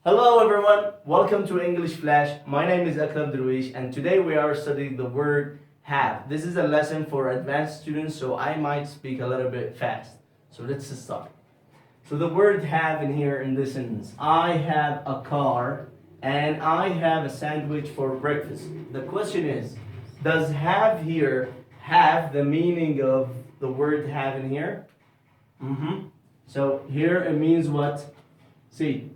Hello everyone, welcome to English Flash. My name is Akram Darwish and today we are studying the word have. This is a lesson for advanced students, so I might speak a little bit fast. So let's start. So the word have in here in this sentence, I have a car and I have a sandwich for breakfast. The question is, does have here have the meaning of the word have in here? So here it means what? See,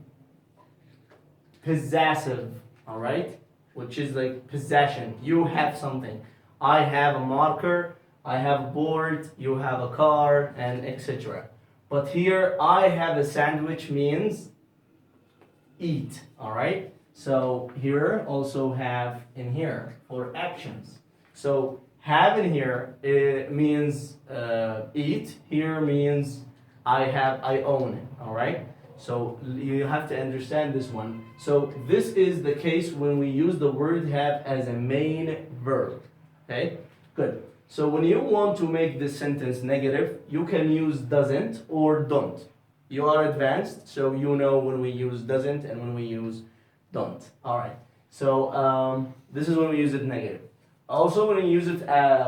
possessive, all right, which is like possession. You have something. I have a marker, I have a board, you have a car, and etc. But here I have a sandwich means eat, all right. So here also have in here for actions. So have in here it means eat. Here means I own it, all right. So you have to understand this one. So this is the case when we use the word have as a main verb. Okay, good. So when you want to make this sentence negative, you can use doesn't or don't. You are advanced, so you know when we use doesn't and when we use don't. All right. So this is when we use it negative. Also, when you use it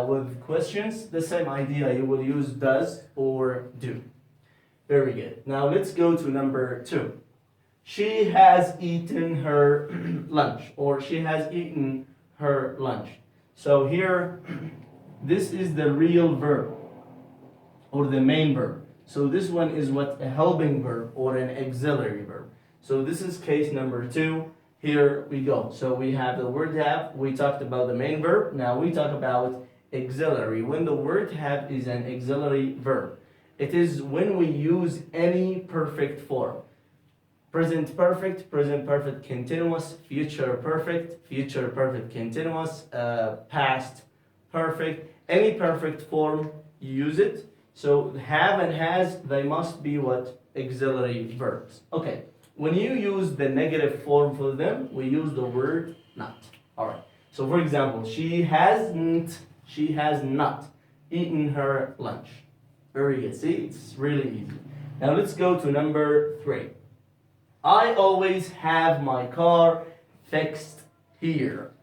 with questions, the same idea. You will use does or do. Very good. Now let's go to number 2. She has eaten her lunch, or she has eaten her lunch. So here, this is the real verb, or the main verb. So this one is what? A helping verb or an auxiliary verb. So this is case number 2. Here we go. So we have the word have. We talked about the main verb. Now we talk about auxiliary. When the word have is an auxiliary verb, it is when we use any perfect form. Present perfect continuous, future perfect continuous, past perfect. Any perfect form, you use it. So have and has, they must be what? Auxiliary verbs. Okay, when you use the negative form for them, we use the word not. Alright, so for example, she has not eaten her lunch. Very good. See, it's really easy. Now let's go to number 3. I always have my car fixed here.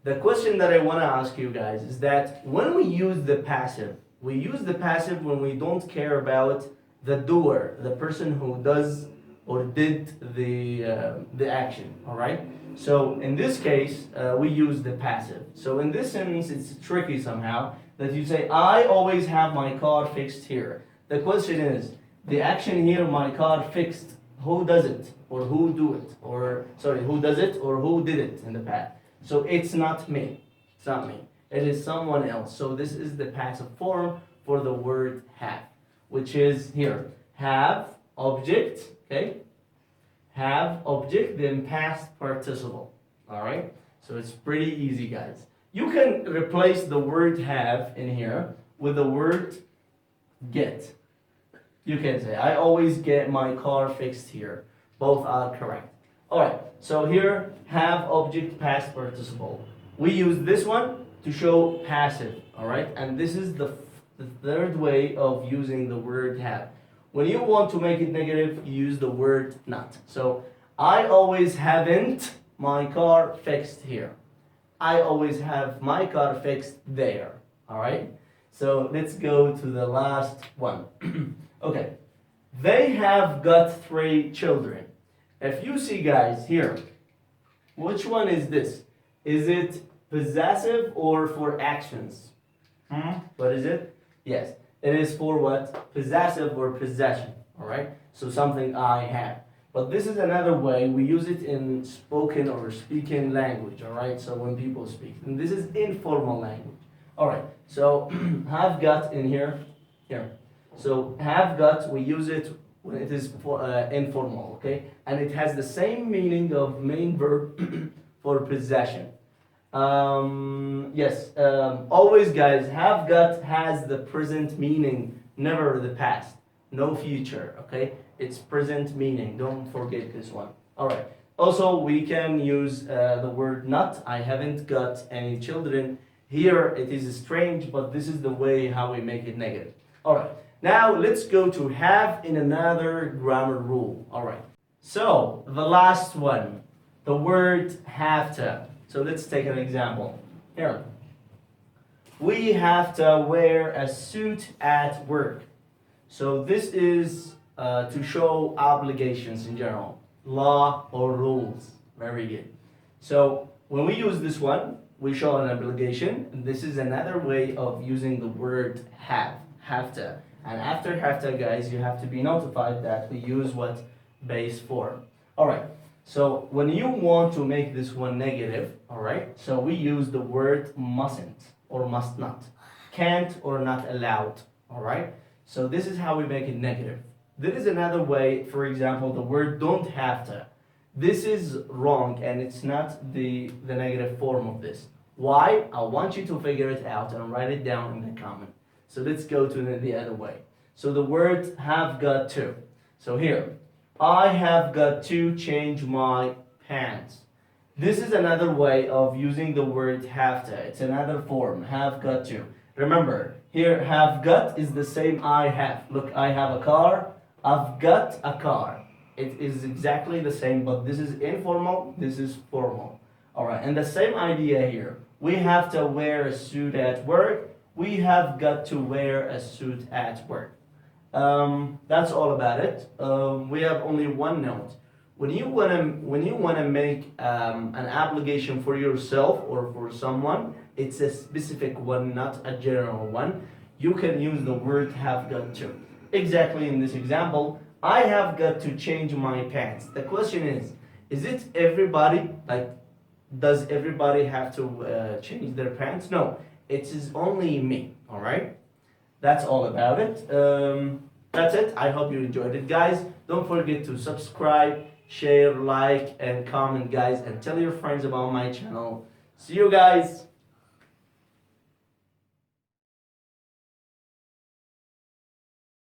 The question that I want to ask you guys is that when we use the passive, we use the passive when we don't care about the doer, the person who does or did the action. All right. So in this case, we use the passive. So in this sentence, it's tricky somehow that you say, I always have my car fixed here. The question is, the action here, my car fixed, who does it? Or who do it? Or, sorry, who does it or who did it in the past? So it's not me. It's not me. It is someone else. So this is the passive form for the word have, which is here. Have, object, okay? Have, object, then past participle. All right? So it's pretty easy, guys. You can replace the word have in here with the word get. You can say, I always get my car fixed here. Both are correct. Alright, so here, have, object, past participle. We use this one to show passive. Alright, and this is the third way of using the word have. When you want to make it negative, you use the word not. So, I always haven't my car fixed here. I always have my car fixed there. All right? So let's go to the last one. Okay. They have got 3 children. If you see, guys, here, which one is this? Is it possessive or for actions? What is it? Yes. It is for what? Possessive or possession. All right? So something I have. But this is another way we use it in spoken or speaking language, all right? So when people speak. And this is informal language. All right, so have got in here. So have got, we use it when it is for, informal, okay? And it has the same meaning of main verb for possession. Yes, always, guys, have got has the present meaning, never the past. No future, okay? It's present meaning. Don't forget this one. All right. Also, we can use the word not. I haven't got any children. Here, it is strange, but this is the way how we make it negative. All right. Now, let's go to have in another grammar rule. All right. So the last one, the word have to. So let's take an example. Here, we have to wear a suit at work. So this is to show obligations in general, law or rules. Very good. So when we use this one, we show an obligation. And this is another way of using the word have to. And after have to, guys, you have to be notified that we use what base form. All right. So when you want to make this one negative, all right, so we use the word mustn't or must not, can't or not allowed, all right? So this is how we make it negative. There is another way, for example, the word don't have to. This is wrong and it's not the negative form of this. Why? I want you to figure it out and write it down in the comment. So let's go to the other way. So the word have got to. So here, I have got to change my pants. This is another way of using the word have to. It's another form, have got to. Remember, here have got is the same I have. Look, I have a car, I've got a car. It is exactly the same, but this is informal, this is formal. All right, and the same idea here. We have to wear a suit at work. We have got to wear a suit at work. That's all about it. We have only one note. When you wanna make an obligation for yourself or for someone, it's a specific one, not a general one. You can use the word have got to. Exactly in this example, I have got to change my pants. The question is it everybody? Like, does everybody have to change their pants? No, it is only me. All right. That's all about it. That's it. I hope you enjoyed it, guys. Don't forget to subscribe, share, like, and comment, guys, and tell your friends about my channel. See you guys.